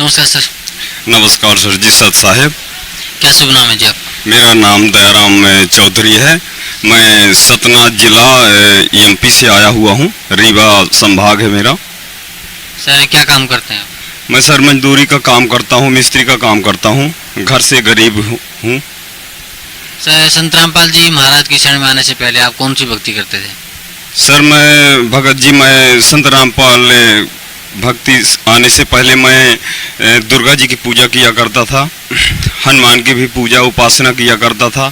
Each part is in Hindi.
नमस्कार सर। नमस्कार सर जी, सत साहेब। क्या शुभ नाम है जी आपका? मेरा नाम दयाराम चौधरी है। मैं सतना जिला एमपी से आया हुआ हूँ। रीवा संभाग है मेरा। सर क्या काम करते हैं आप? मैं सर मजदूरी का काम करता हूँ, मिस्त्री का काम करता हूँ। घर से गरीब हूँ। सर संत रामपाल जी महाराज की शरण में आने से पहले आप कौन सी भक्ति करते थे? सर मैं भगत जी, मैं संत रामपाल भक्ति आने से पहले मैं दुर्गा जी की पूजा किया करता था, हनुमान की भी पूजा उपासना किया करता था,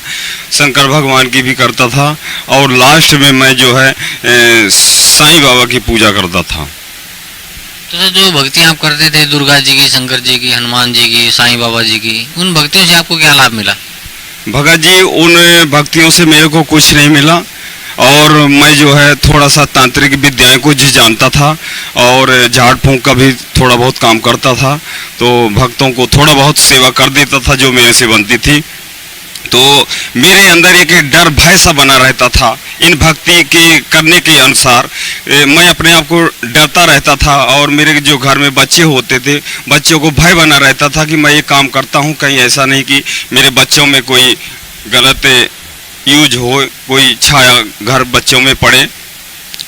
शंकर भगवान की भी करता था, और लास्ट में मैं जो है साईं बाबा की पूजा करता था। तो सर जो भक्ति आप करते थे दुर्गा जी की, शंकर जी की, हनुमान जी की, साईं बाबा जी की, उन भक्तियों से आपको क्या लाभ मिला? भगत जी, उन भक्तियों से मेरे को कुछ नहीं मिला, और मैं जो है थोड़ा सा तांत्रिक विद्याएं को जी जानता था, और झाड़ फूंक का भी थोड़ा बहुत काम करता था। तो भक्तों को थोड़ा बहुत सेवा कर देता था जो मेरे से बनती थी। तो मेरे अंदर एक डर भय सा बना रहता था। इन भक्ति के करने के अनुसार मैं अपने आप को डरता रहता था, और मेरे जो घर में बच्चे होते थे, बच्चों को भय बना रहता था कि मैं ये काम करता हूँ, कहीं ऐसा नहीं कि मेरे बच्चों में कोई गलत यूज हो, कोई छाया घर बच्चों में पड़े।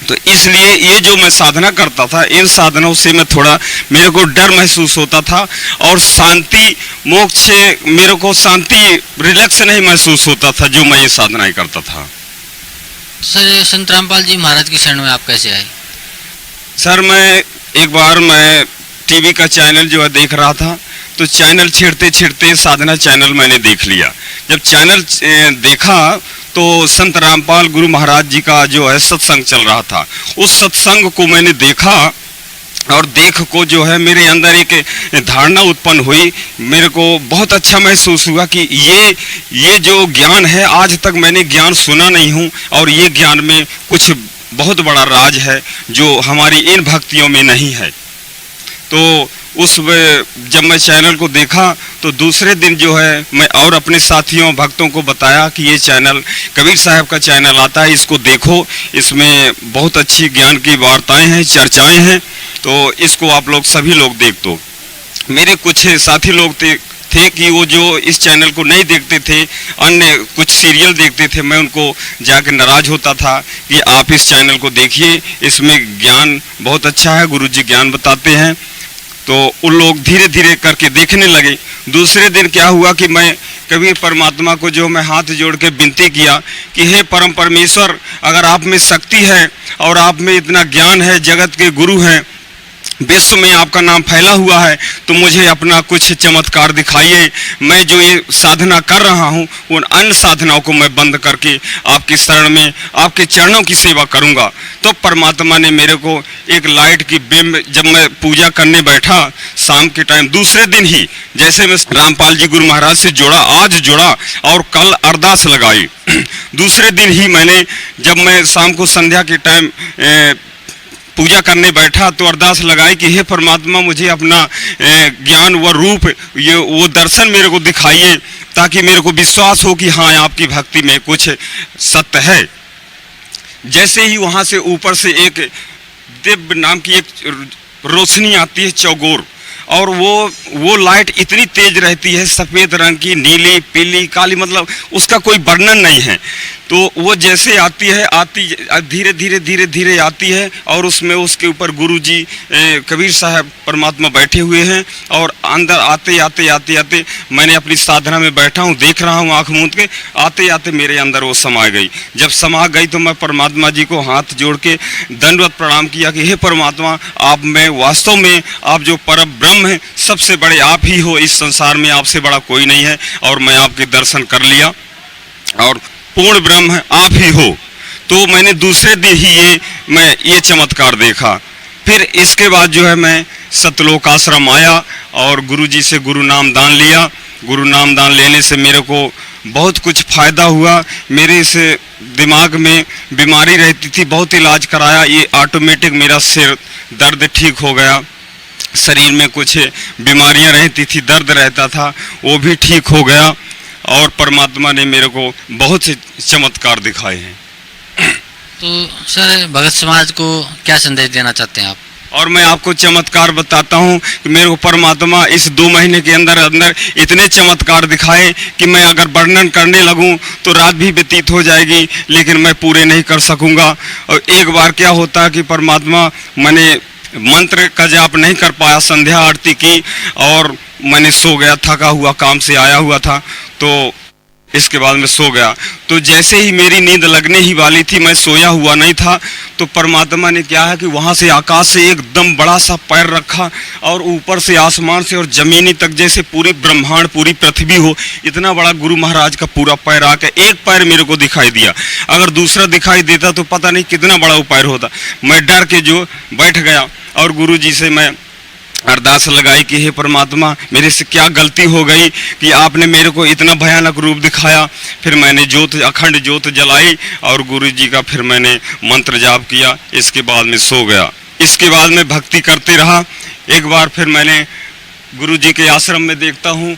तो इसलिए ये जो मैं साधना करता था, इन साधनों से मैं थोड़ा, मेरे को डर महसूस होता था, और शांति मोक्ष, मेरे को शांति रिलैक्स नहीं महसूस होता था जो मैं ये साधनाएं करता था। सर संत रामपाल जी महाराज की शरण में आप कैसे आए? सर मैं एक बार मैं टीवी का चैनल जो है देख रहा था, तो चैनल छेड़ते छेड़ते साधना चैनल मैंने देख लिया। जब चैनल देखा तो संत रामपाल गुरु महाराज जी का जो है सत्संग चल रहा था। उस सत्संग को मैंने देखा, और देख को जो है मेरे अंदर एक धारणा उत्पन्न हुई। मेरे को बहुत अच्छा महसूस हुआ कि ये जो ज्ञान है, आज तक मैंने ज्ञान सुना नहीं हूँ, और ये ज्ञान में कुछ बहुत बड़ा राज है जो हमारी इन भक्तियों में नहीं है। तो जब मैं चैनल को देखा तो दूसरे दिन जो है मैं और अपने साथियों भक्तों को बताया कि ये चैनल कबीर साहब का चैनल आता है, इसको देखो, इसमें बहुत अच्छी ज्ञान की वार्ताएं हैं, चर्चाएं हैं, तो इसको आप लोग सभी लोग देख दो। मेरे कुछ साथी लोग थे कि वो जो इस चैनल को नहीं देखते थे, अन्य कुछ सीरियल देखते थे, मैं उनको जाकर नाराज होता था कि आप इस चैनल को देखिए, इसमें ज्ञान बहुत अच्छा है, गुरु जी ज्ञान बताते हैं। तो उन लोग धीरे धीरे करके देखने लगे। दूसरे दिन क्या हुआ कि मैं कबीर परमात्मा को जो मैं हाथ जोड़ के विनती किया कि हे परम परमेश्वर, अगर आप में शक्ति है और आप में इतना ज्ञान है, जगत के गुरु हैं, विश्व में आपका नाम फैला हुआ है, तो मुझे अपना कुछ चमत्कार दिखाइए। मैं जो ये साधना कर रहा हूँ, उन अन्य साधनाओं को मैं बंद करके आपकी शरण में आपके चरणों की सेवा करूँगा। तो परमात्मा ने मेरे को एक लाइट की बिंब, जब मैं पूजा करने बैठा शाम के टाइम, दूसरे दिन ही जैसे मैं रामपाल जी गुरु महाराज से जुड़ा, आज जुड़ा और कल अरदास लगाई। दूसरे दिन ही मैंने, जब मैं शाम को संध्या के टाइम पूजा करने बैठा तो अरदास लगाई कि हे परमात्मा, मुझे अपना ज्ञान व रूप, ये वो दर्शन मेरे को दिखाइए, ताकि मेरे को विश्वास हो कि हाँ, आपकी भक्ति में कुछ सत्य है। जैसे ही वहाँ से ऊपर से एक दिव्य नाम की एक रोशनी आती है, चौगोर, और वो लाइट इतनी तेज रहती है, सफ़ेद रंग की, नीली, पीली, काली, मतलब उसका कोई वर्णन नहीं है। तो वो जैसे आती है, धीरे धीरे धीरे धीरे आती है, और उसमें उसके ऊपर गुरु जी कबीर साहब परमात्मा बैठे हुए हैं, और अंदर आते आते आते आते मैंने अपनी साधना में बैठा हूँ, देख रहा हूँ आँख मूंद के, आते आते मेरे अंदर वो समा गई। जब समा गई तो मैं परमात्मा जी को हाथ जोड़ के दंडवत प्रणाम किया कि हे परमात्मा, आप में वास्तव में आप जो परम ब्रह्म हैं, सबसे बड़े आप ही हो, इस संसार में आपसे बड़ा कोई नहीं है, और मैं आपके दर्शन कर लिया, और पूर्ण ब्रह्म है, आप ही हो। तो मैंने दूसरे दिन ही ये चमत्कार देखा। फिर इसके बाद जो है मैं सतलोक आश्रम आया और गुरुजी से गुरु नाम दान लिया। गुरु नाम दान लेने से मेरे को बहुत कुछ फ़ायदा हुआ। मेरे इस दिमाग में बीमारी रहती थी, बहुत इलाज कराया, ये ऑटोमेटिक मेरा सिर दर्द ठीक हो गया। शरीर में कुछ बीमारियां रहती थी, दर्द रहता था, वो भी ठीक हो गया, और परमात्मा ने मेरे को बहुत से चमत्कार दिखाए हैं। तो सर भगत समाज को क्या संदेश देना चाहते हैं आप? और मैं आपको चमत्कार बताता हूँ कि मेरे को परमात्मा इस 2 महीने के अंदर अंदर इतने चमत्कार दिखाए कि मैं अगर वर्णन करने लगूँ तो रात भी व्यतीत हो जाएगी, लेकिन मैं पूरे नहीं कर सकूँगा। और एक बार क्या होता है कि परमात्मा, मैंने मंत्र का जाप नहीं कर पाया, संध्या आरती की और मैंने सो गया, थका हुआ काम से आया हुआ था, तो इसके बाद मैं सो गया। तो जैसे ही मेरी नींद लगने ही वाली थी, मैं सोया हुआ नहीं था, तो परमात्मा ने क्या है कि वहाँ से आकाश से एकदम बड़ा सा पैर रखा और ऊपर से आसमान से और जमीनी तक जैसे पूरी ब्रह्मांड, पूरी पृथ्वी हो, इतना बड़ा गुरु महाराज का पूरा पैर आके एक पैर मेरे को दिखाई दिया। अगर दूसरा दिखाई देता तो पता नहीं कितना बड़ा वो पैर होता। मैं डर के जो बैठ गया और गुरु जी से मैं अरदास लगाई कि हे परमात्मा, मेरे से क्या गलती हो गई कि आपने मेरे को इतना भयानक रूप दिखाया। फिर मैंने ज्योत, अखंड ज्योत जलाई और गुरु जी का फिर मैंने मंत्र जाप किया। इसके बाद मैं सो गया। इसके बाद मैं भक्ति करते रहा। एक बार फिर मैंने गुरु जी के आश्रम में देखता हूँ,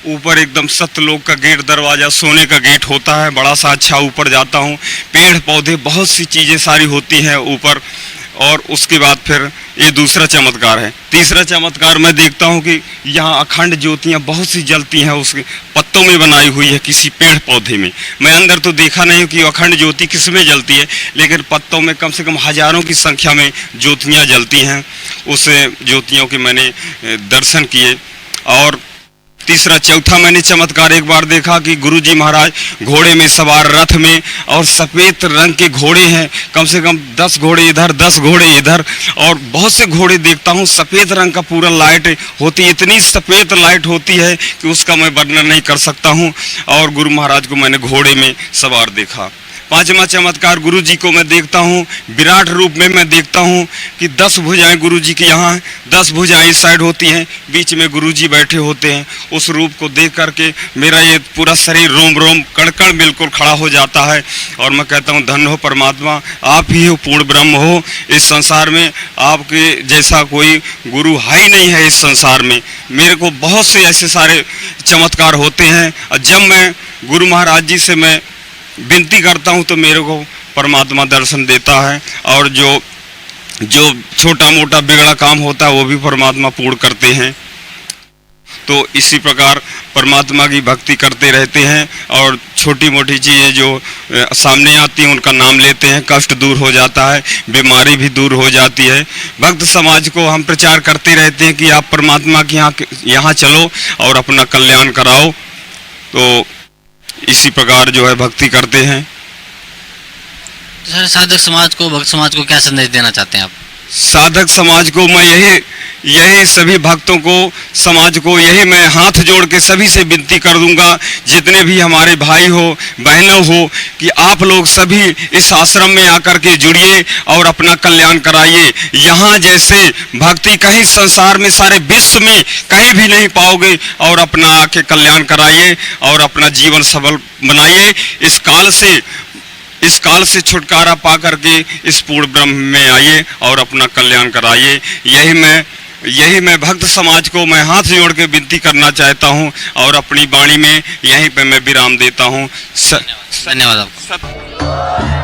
ऊपर एकदम सत्यलोक का गेट, दरवाज़ा सोने का गेट होता है, बड़ा सा अच्छा। ऊपर जाता हूँ, पेड़ पौधे, बहुत सी चीज़ें सारी होती हैं ऊपर। और उसके बाद फिर ये दूसरा चमत्कार है। तीसरा चमत्कार मैं देखता हूँ कि यहाँ अखंड ज्योतियाँ बहुत सी जलती हैं, उसके पत्तों में बनाई हुई है किसी पेड़ पौधे में। मैं अंदर तो देखा नहीं कि अखंड ज्योति किस में जलती है, लेकिन पत्तों में कम से कम हजारों की संख्या में ज्योतियाँ जलती हैं। उस ज्योतियों के मैंने दर्शन किए। और तीसरा चौथा मैंने चमत्कार एक बार देखा कि गुरुजी महाराज घोड़े में सवार, रथ में, और सफ़ेद रंग के घोड़े हैं, कम से कम 10 घोड़े इधर, 10 घोड़े इधर, और बहुत से घोड़े देखता हूँ। सफ़ेद रंग का पूरा लाइट होती, इतनी सफ़ेद लाइट होती है कि उसका मैं वर्णन नहीं कर सकता हूँ। और गुरु महाराज को मैंने घोड़े में सवार देखा। पांचवा चमत्कार गुरु जी को मैं देखता हूँ विराट रूप में। मैं देखता हूँ कि 10 भुजाएं गुरु जी की यहाँ, 10 भुजाएं इस साइड होती हैं, बीच में गुरु जी बैठे होते हैं। उस रूप को देख करके मेरा ये पूरा शरीर रोम रोम कड़कड़ बिल्कुल खड़ा हो जाता है। और मैं कहता हूँ धन्य हो परमात्मा, आप ही हो, पूर्ण ब्रह्म हो। इस संसार में आपके जैसा कोई गुरु है ही नहीं है इस संसार में। मेरे को बहुत से ऐसे सारे चमत्कार होते हैं, और जब मैं गुरु महाराज जी से मैं विनती करता हूँ तो मेरे को परमात्मा दर्शन देता है। और जो छोटा मोटा बिगड़ा काम होता है वो भी परमात्मा पूर्ण करते हैं। तो इसी प्रकार परमात्मा की भक्ति करते रहते हैं, और छोटी मोटी चीज़ें जो सामने आती हैं उनका नाम लेते हैं, कष्ट दूर हो जाता है, बीमारी भी दूर हो जाती है। भक्त समाज को हम प्रचार करते रहते हैं कि आप परमात्मा के यहाँ चलो और अपना कल्याण कराओ। तो इसी प्रकार जो है भक्ति करते हैं। सर, साधक समाज को, भक्त समाज को क्या संदेश देना चाहते हैं आप? साधक समाज को मैं यही सभी भक्तों को, समाज को यही मैं हाथ जोड़ के सभी से विनती कर दूंगा, जितने भी हमारे भाई हो, बहनों हो, कि आप लोग सभी इस आश्रम में आकर के जुड़िए और अपना कल्याण कराइए। यहाँ जैसे भक्ति कहीं संसार में, सारे विश्व में कहीं भी नहीं पाओगे। और अपना आके कल्याण कराइए और अपना जीवन सफल बनाइए। इस काल से छुटकारा पा करके इस पूर्ण ब्रह्म में आइए और अपना कल्याण कराइए। यही मैं भक्त समाज को मैं हाथ जोड़ के विनती करना चाहता हूँ, और अपनी वाणी में यहीं पे मैं विराम देता हूँ। धन्यवाद आपका।